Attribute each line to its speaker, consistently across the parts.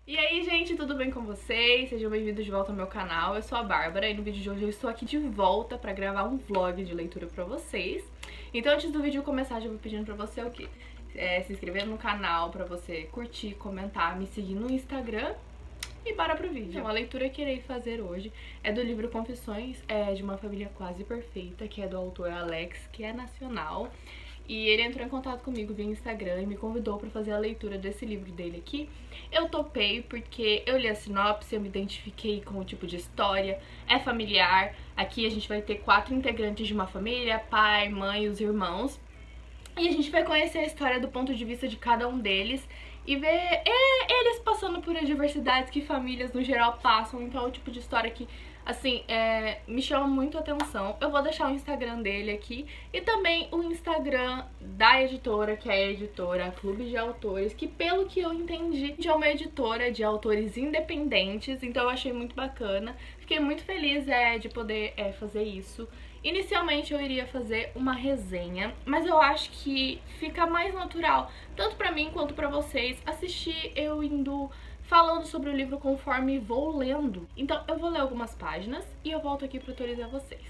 Speaker 1: E aí, gente, tudo bem com vocês? Sejam bem-vindos de volta ao meu canal. Eu sou a Bárbara e no vídeo de hoje eu estou aqui de volta pra gravar um vlog de leitura pra vocês. Então, antes do vídeo começar, já vou pedindo pra você o quê? Se inscrever no canal, pra você curtir, comentar, me seguir no Instagram e bora pro vídeo. Então, a leitura que irei fazer hoje é do livro Confissões de uma Família Quase Perfeita, que é do autor Alex, que é nacional. E ele entrou em contato comigo via Instagram e me convidou para fazer a leitura desse livro dele aqui. Eu topei porque eu li a sinopse, eu me identifiquei com o tipo de história, é familiar. Aqui a gente vai ter 4 integrantes de uma família, pai, mãe e os irmãos. E a gente vai conhecer a história do ponto de vista de cada um deles e ver eles passando por adversidades que famílias no geral passam. Então é o tipo de história que, assim, me chama muito a atenção. Eu vou deixar o Instagram dele aqui e também o Instagram da editora, que é a editora Clube de Autores, que pelo que eu entendi é uma editora de autores independentes, então eu achei muito bacana. Fiquei muito feliz de poder fazer isso. Inicialmente eu iria fazer uma resenha, mas eu acho que fica mais natural, tanto pra mim quanto pra vocês, assistir eu indo falando sobre o livro conforme vou lendo. Então eu vou ler algumas páginas e eu volto aqui pra atualizar vocês.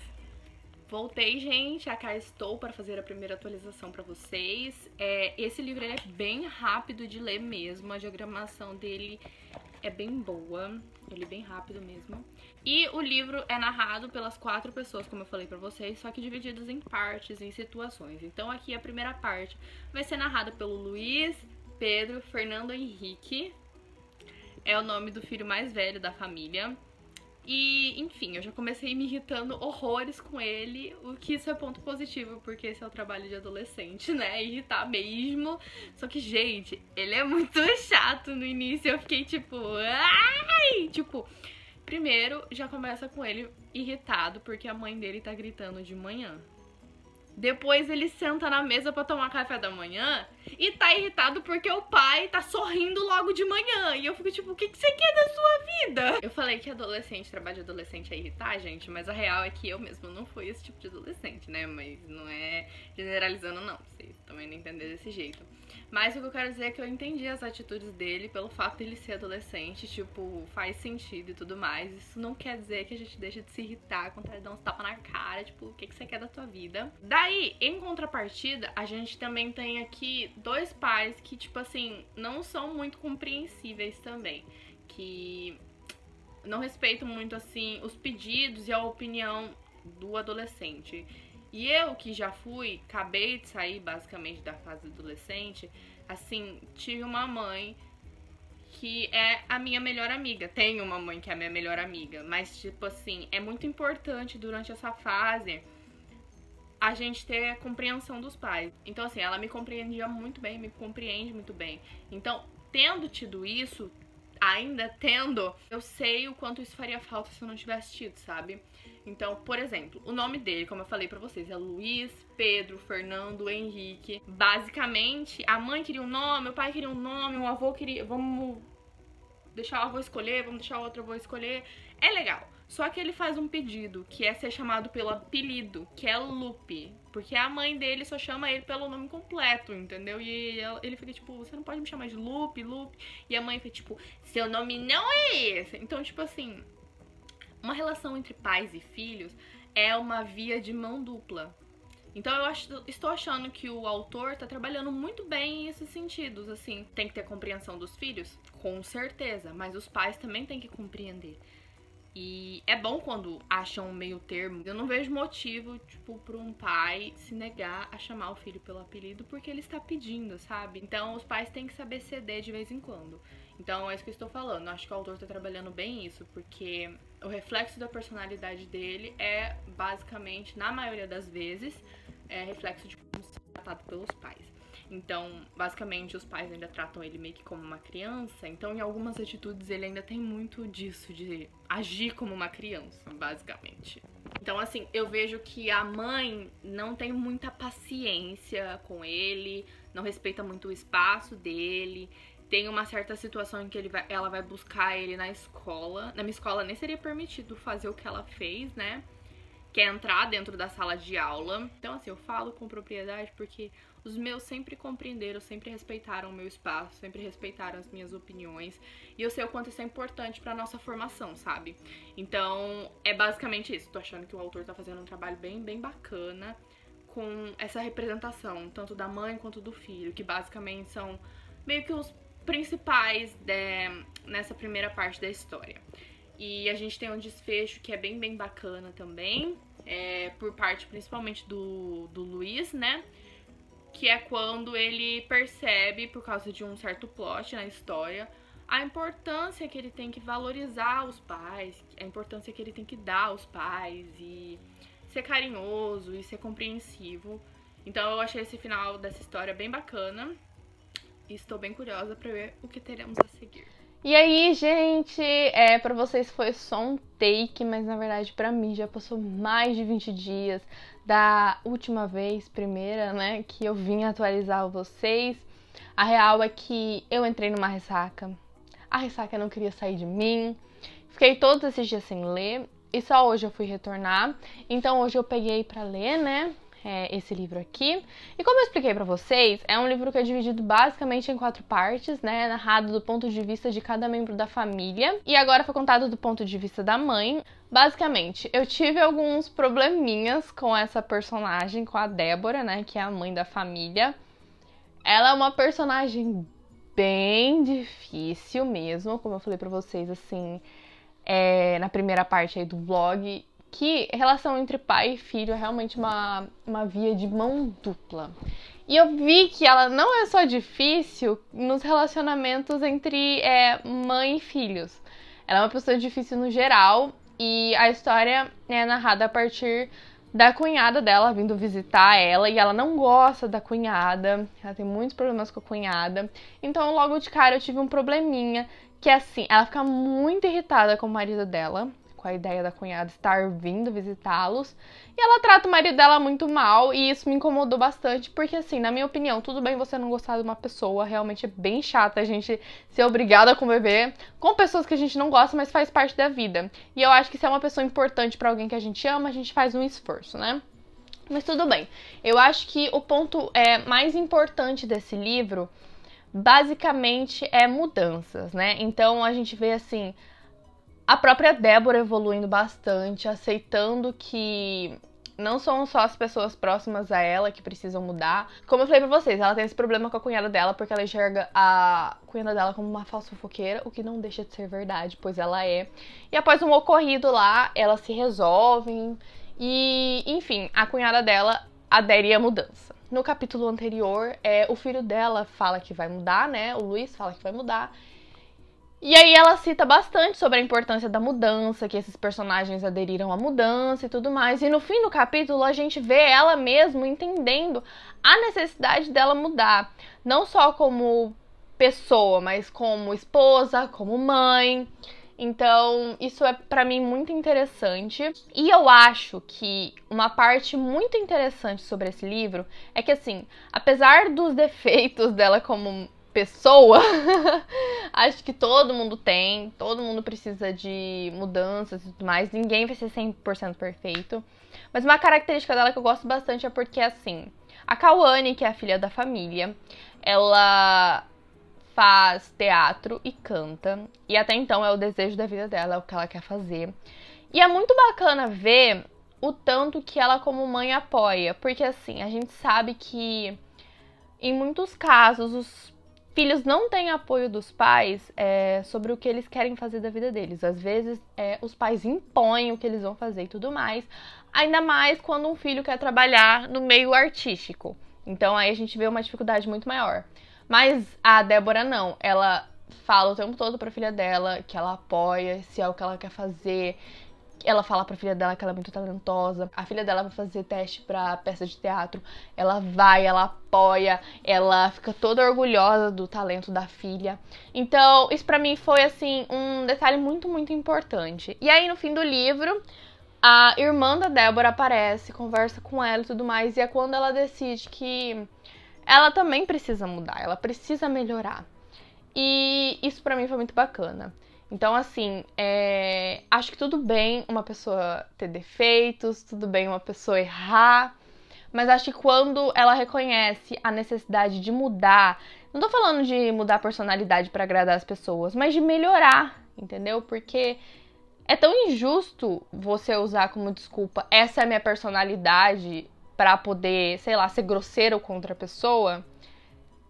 Speaker 1: Voltei, gente, cá estou para fazer a primeira atualização para vocês. Esse livro ele é bem rápido de ler mesmo, a diagramação dele é bem boa, ele é bem rápido mesmo. E o livro é narrado pelas 4 pessoas, como eu falei pra vocês, só que divididas em partes, em situações. Então aqui a primeira parte vai ser narrada pelo Luiz, Pedro, Fernando Henrique, é o nome do filho mais velho da família. E, enfim, eu já comecei me irritando horrores com ele, o que isso é ponto positivo, porque esse é o trabalho de adolescente, né? Irritar mesmo. Só que, gente, ele é muito chato no início, eu fiquei tipo... ai! Tipo, primeiro já começa com ele irritado porque a mãe dele tá gritando de manhã. Depois ele senta na mesa pra tomar café da manhã e tá irritado porque o pai tá sorrindo logo de manhã. E eu fico tipo, o que você quer da sua vida? Eu falei que trabalho de adolescente é irritar, gente, mas a real é que eu mesmo não fui esse tipo de adolescente, né? Mas não é generalizando, não. Vocês também não entender desse jeito. Mas o que eu quero dizer é que eu entendi as atitudes dele pelo fato dele ser adolescente, tipo, faz sentido e tudo mais. Isso não quer dizer que a gente deixa de se irritar quando ele dá uns tapas na cara, tipo, o que você quer da tua vida? Daí, em contrapartida, a gente também tem aqui 2 pais que, tipo assim, não são muito compreensíveis também, que não respeitam muito, assim, os pedidos e a opinião do adolescente. E eu, que já acabei de sair basicamente da fase adolescente, assim, tive uma mãe que é a minha melhor amiga. Tenho uma mãe que é a minha melhor amiga, mas, tipo assim, é muito importante durante essa fase a gente ter a compreensão dos pais. Então, assim, ela me compreendia muito bem, me compreende muito bem. Então, tendo tido isso, ainda tendo, eu sei o quanto isso faria falta se eu não tivesse tido, sabe? Então, por exemplo, o nome dele, como eu falei pra vocês, é Luiz, Pedro, Fernando, Henrique. Basicamente, a mãe queria um nome, o pai queria um nome, o avô queria... Vamos deixar o avô escolher, vamos deixar o outro avô escolher. É legal. Só que ele faz um pedido, que é ser chamado pelo apelido, que é Lupe. Porque a mãe dele só chama ele pelo nome completo, entendeu? E ele fica tipo, você não pode me chamar de Lupe, Lupe. E a mãe fica tipo, seu nome não é esse. Então, tipo assim, uma relação entre pais e filhos é uma via de mão dupla. Então estou achando que o autor tá trabalhando muito bem esses sentidos, assim. Tem que ter compreensão dos filhos? Com certeza, mas os pais também têm que compreender. E é bom quando acham um meio termo. Eu não vejo motivo, tipo, pra um pai se negar a chamar o filho pelo apelido porque ele está pedindo, sabe? Então os pais têm que saber ceder de vez em quando. Então é isso que eu estou falando. Acho que o autor tá trabalhando bem isso, porque o reflexo da personalidade dele é basicamente, na maioria das vezes, reflexo de como ser tratado pelos pais. Então, basicamente, os pais ainda tratam ele meio que como uma criança. Então, em algumas atitudes, ele ainda tem muito disso, de agir como uma criança, basicamente. Então, assim, eu vejo que a mãe não tem muita paciência com ele, não respeita muito o espaço dele. Tem uma certa situação em que ela vai buscar ele na escola. Na minha escola nem seria permitido fazer o que ela fez, né? quer entrar dentro da sala de aula. Então, assim, eu falo com propriedade porque os meus sempre compreenderam, sempre respeitaram o meu espaço, sempre respeitaram as minhas opiniões. E eu sei o quanto isso é importante pra nossa formação, sabe? Então, é basicamente isso. Tô achando que o autor tá fazendo um trabalho bem bacana com essa representação, tanto da mãe quanto do filho, que basicamente são meio que os principais nessa primeira parte da história. E a gente tem um desfecho que é bem bacana também, por parte principalmente do Luiz, né? Que é quando ele percebe, por causa de um certo plot na história, a importância que ele tem que valorizar os pais, a importância que ele tem que dar aos pais e ser carinhoso e ser compreensivo. Então eu achei esse final dessa história bem bacana e estou bem curiosa pra ver o que teremos a seguir.
Speaker 2: E aí, gente, pra vocês foi só um take, mas na verdade pra mim já passou mais de 20 dias da última vez, primeira, né, que eu vim atualizar vocês. A real é que eu entrei numa ressaca. A ressaca não queria sair de mim. Fiquei todos esses dias sem ler e só hoje eu fui retornar. Então hoje eu peguei pra ler, né, esse livro aqui. E como eu expliquei pra vocês, é um livro que é dividido basicamente em 4 partes, né, narrado do ponto de vista de cada membro da família. E agora foi contado do ponto de vista da mãe. Basicamente, eu tive alguns probleminhas com essa personagem, com a Débora, né, que é a mãe da família. Ela é uma personagem bem difícil mesmo, como eu falei pra vocês, assim, na primeira parte aí do vlog, que relação entre pai e filho é realmente uma via de mão dupla. E eu vi que ela não é só difícil nos relacionamentos entre mãe e filhos. Ela é uma pessoa difícil no geral e a história é narrada a partir da cunhada dela vindo visitar ela e ela não gosta da cunhada, ela tem muitos problemas com a cunhada. Então logo de cara eu tive um probleminha, que é assim, ela fica muito irritada com o marido dela, com a ideia da cunhada estar vindo visitá-los. E ela trata o marido dela muito mal e isso me incomodou bastante, porque assim, na minha opinião, tudo bem você não gostar de uma pessoa, realmente é bem chata a gente ser obrigada a conviver com pessoas que a gente não gosta, mas faz parte da vida. E eu acho que se é uma pessoa importante pra alguém que a gente ama, a gente faz um esforço, né? Mas tudo bem. Eu acho que o ponto mais importante desse livro, basicamente, é mudanças, né? Então a gente vê assim, a própria Débora evoluindo bastante, aceitando que não são só as pessoas próximas a ela que precisam mudar. Como eu falei pra vocês, ela tem esse problema com a cunhada dela porque ela enxerga a cunhada dela como uma falsa fofoqueira, o que não deixa de ser verdade, pois ela é. E após um ocorrido lá, elas se resolvem e, enfim, a cunhada dela adere à mudança. No capítulo anterior, o filho dela fala que vai mudar, né? O Luiz fala que vai mudar. E aí ela cita bastante sobre a importância da mudança, que esses personagens aderiram à mudança e tudo mais. E no fim do capítulo a gente vê ela mesmo entendendo a necessidade dela mudar. Não só como pessoa, mas como esposa, como mãe. Então isso é pra mim muito interessante. E eu acho que uma parte muito interessante sobre esse livro é que assim, apesar dos defeitos dela como pessoa, acho que todo mundo precisa de mudanças e tudo mais, ninguém vai ser 100% perfeito, mas uma característica dela que eu gosto bastante é porque, assim, a Cauane, que é a filha da família, ela faz teatro e canta, e até então é o desejo da vida dela, é o que ela quer fazer, e é muito bacana ver o tanto que ela como mãe apoia, porque assim, a gente sabe que em muitos casos os filhos não têm apoio dos pais sobre o que eles querem fazer da vida deles. Às vezes, os pais impõem o que eles vão fazer e tudo mais. Ainda mais quando um filho quer trabalhar no meio artístico. Então, aí a gente vê uma dificuldade muito maior. Mas a Débora não. Ela fala o tempo todo pra filha dela que ela apoia, se é o que ela quer fazer. Ela fala pra filha dela que ela é muito talentosa. A filha dela vai fazer teste pra peça de teatro. Ela vai, ela apoia, ela fica toda orgulhosa do talento da filha. Então, isso pra mim foi, assim, um detalhe muito, muito importante. E aí, no fim do livro, a irmã da Débora aparece, conversa com ela e tudo mais. E é quando ela decide que ela também precisa mudar, ela precisa melhorar. E isso pra mim foi muito bacana. Então, assim, acho que tudo bem uma pessoa ter defeitos, tudo bem uma pessoa errar, mas acho que quando ela reconhece a necessidade de mudar, não tô falando de mudar a personalidade pra agradar as pessoas, mas de melhorar, entendeu? Porque é tão injusto você usar como desculpa essa é a minha personalidade pra poder, sei lá, ser grosseiro contra a pessoa.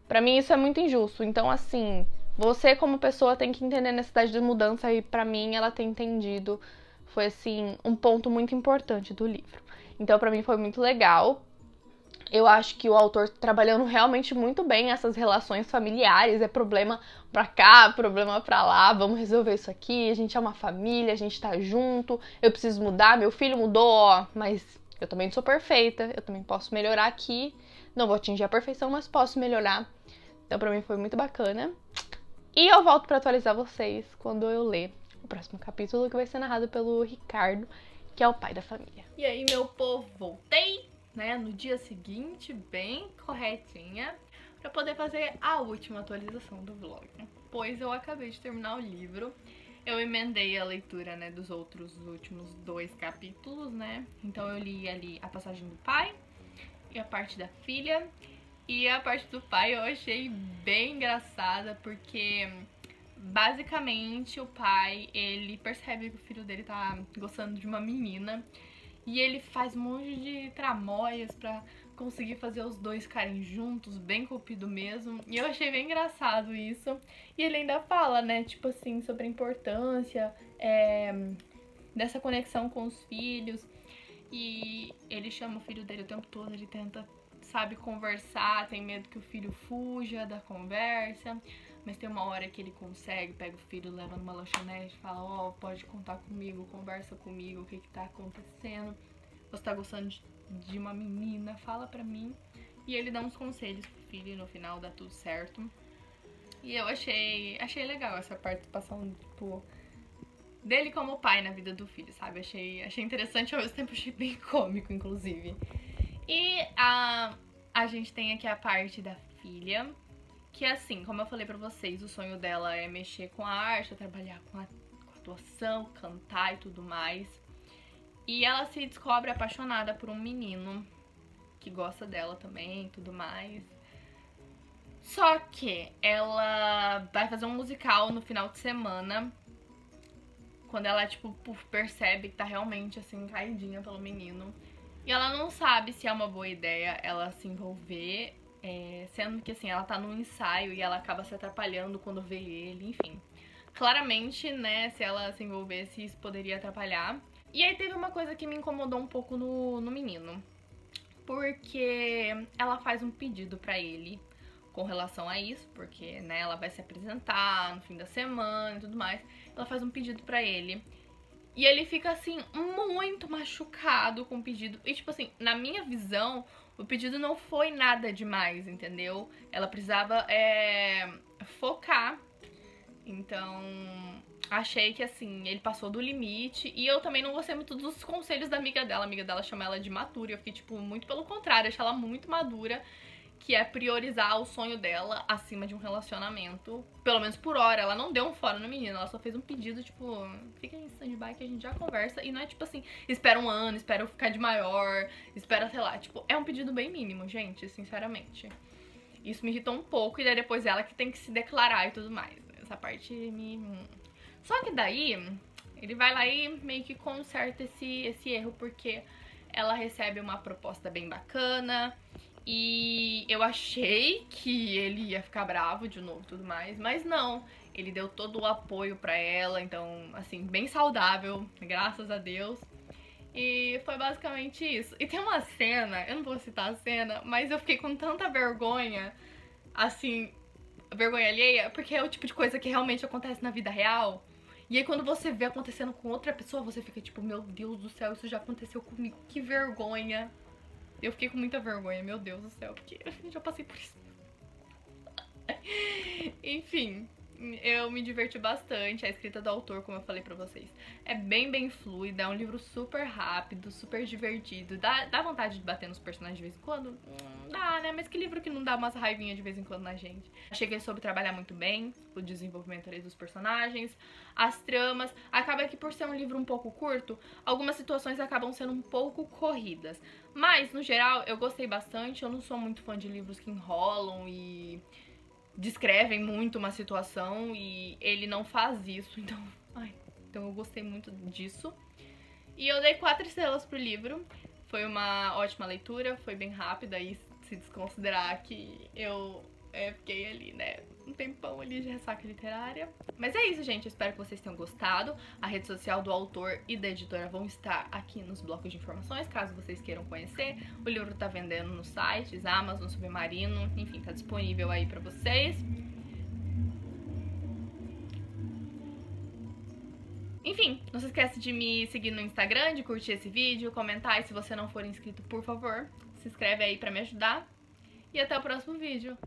Speaker 2: Pra mim isso é muito injusto. Então, assim, você como pessoa tem que entender a necessidade de mudança e pra mim ela tem entendido. Foi, assim, um ponto muito importante do livro. Então, pra mim foi muito legal. Eu acho que o autor trabalhando realmente muito bem essas relações familiares, é problema pra cá, problema pra lá, vamos resolver isso aqui, a gente é uma família, a gente tá junto, eu preciso mudar, meu filho mudou, ó, mas eu também não sou perfeita, eu também posso melhorar aqui, não vou atingir a perfeição, mas posso melhorar. Então pra mim foi muito bacana. E eu volto pra atualizar vocês quando eu ler o próximo capítulo, que vai ser narrado pelo Ricardo, que é o pai da família.
Speaker 1: E aí, meu povo, voltei, né, no dia seguinte, bem corretinha, pra poder fazer a última atualização do vlog. Pois eu acabei de terminar o livro, eu emendei a leitura, né, dos últimos 2 capítulos, né, então eu li ali a passagem do pai e a parte da filha, e a parte do pai eu achei bem engraçada, porque basicamente o pai, ele percebe que o filho dele tá gostando de uma menina, e ele faz um monte de tramóias pra conseguir fazer os dois ficarem juntos, bem cupido mesmo. E eu achei bem engraçado isso. E ele ainda fala, né, tipo assim, sobre a importância dessa conexão com os filhos. E ele chama o filho dele o tempo todo, ele tenta, sabe, conversar, tem medo que o filho fuja da conversa. Mas tem uma hora que ele consegue, pega o filho, leva numa lanchonete, fala, ó, pode contar comigo, conversa comigo, o que que tá acontecendo. Você tá gostando de uma menina, fala pra mim. E ele dá uns conselhos pro filho e no final dá tudo certo. E eu achei legal essa participação, tipo, dele como pai na vida do filho, sabe? Achei interessante, ao mesmo tempo achei bem cômico, inclusive. E a gente tem aqui a parte da filha, que assim, como eu falei pra vocês, o sonho dela é mexer com a arte, é trabalhar com a atuação, cantar e tudo mais. E ela se descobre apaixonada por um menino que gosta dela também e tudo mais. Só que ela vai fazer um musical no final de semana, quando ela, tipo, percebe que tá realmente, assim, caidinha pelo menino. E ela não sabe se é uma boa ideia ela se envolver, sendo que, assim, ela tá num ensaio e ela acaba se atrapalhando quando vê ele, enfim. Claramente, né, se ela se envolvesse, isso poderia atrapalhar. E aí teve uma coisa que me incomodou um pouco no menino, porque ela faz um pedido pra ele com relação a isso, porque, né, ela vai se apresentar no fim da semana e tudo mais. Ela faz um pedido pra ele. E ele fica, assim, muito machucado com o pedido. E, tipo assim, na minha visão, o pedido não foi nada demais, entendeu? Ela precisava focar. Então, achei que, assim, ele passou do limite. E eu também não gostei muito dos conselhos da amiga dela. A amiga dela chama ela de madura. Eu fiquei, tipo, muito pelo contrário. Achei ela muito madura, que é priorizar o sonho dela acima de um relacionamento. Pelo menos por hora. Ela não deu um fora no menino. Ela só fez um pedido, tipo, fica em stand-by que a gente já conversa. E não é tipo assim, espera um ano, espera eu ficar de maior, espera, sei lá. Tipo, é um pedido bem mínimo, gente, sinceramente. Isso me irritou um pouco. E daí depois ela que tem que se declarar e tudo mais. Essa parte me... Só que daí, ele vai lá e meio que conserta esse erro, porque ela recebe uma proposta bem bacana. E eu achei que ele ia ficar bravo de novo e tudo mais, mas não. Ele deu todo o apoio pra ela, então, assim, bem saudável, graças a Deus. E foi basicamente isso. E tem uma cena, eu não vou citar a cena, mas eu fiquei com tanta vergonha, assim, vergonha alheia, porque é o tipo de coisa que realmente acontece na vida real. E aí quando você vê acontecendo com outra pessoa, você fica tipo, meu Deus do céu, isso já aconteceu comigo, que vergonha. Eu fiquei com muita vergonha, meu Deus do céu, porque eu já passei por isso. Enfim, Eu me diverti bastante. A escrita do autor, como eu falei pra vocês, é bem fluida. É um livro super rápido, super divertido. Dá vontade de bater nos personagens de vez em quando? Dá, né? Mas que livro que não dá umas raivinhas de vez em quando na gente? Achei que ele soube trabalhar muito bem o desenvolvimento ali dos personagens, as tramas. Acaba que por ser um livro um pouco curto, algumas situações acabam sendo um pouco corridas. Mas, no geral, eu gostei bastante. Eu não sou muito fã de livros que enrolam e descrevem muito uma situação, e ele não faz isso, então eu gostei muito disso. E eu dei 4 estrelas pro livro. Foi uma ótima leitura, foi bem rápida, e se desconsiderar que eu fiquei ali, né, um tempão ali de ressaca literária. Mas é isso, gente, eu espero que vocês tenham gostado. A rede social do autor e da editora vão estar aqui nos blocos de informações, caso vocês queiram conhecer. O livro tá vendendo nos sites, Amazon, Submarino, enfim, tá disponível aí pra vocês. Enfim, não se esquece de me seguir no Instagram, de curtir esse vídeo, comentar, e se você não for inscrito, por favor, se inscreve aí pra me ajudar. E até o próximo vídeo.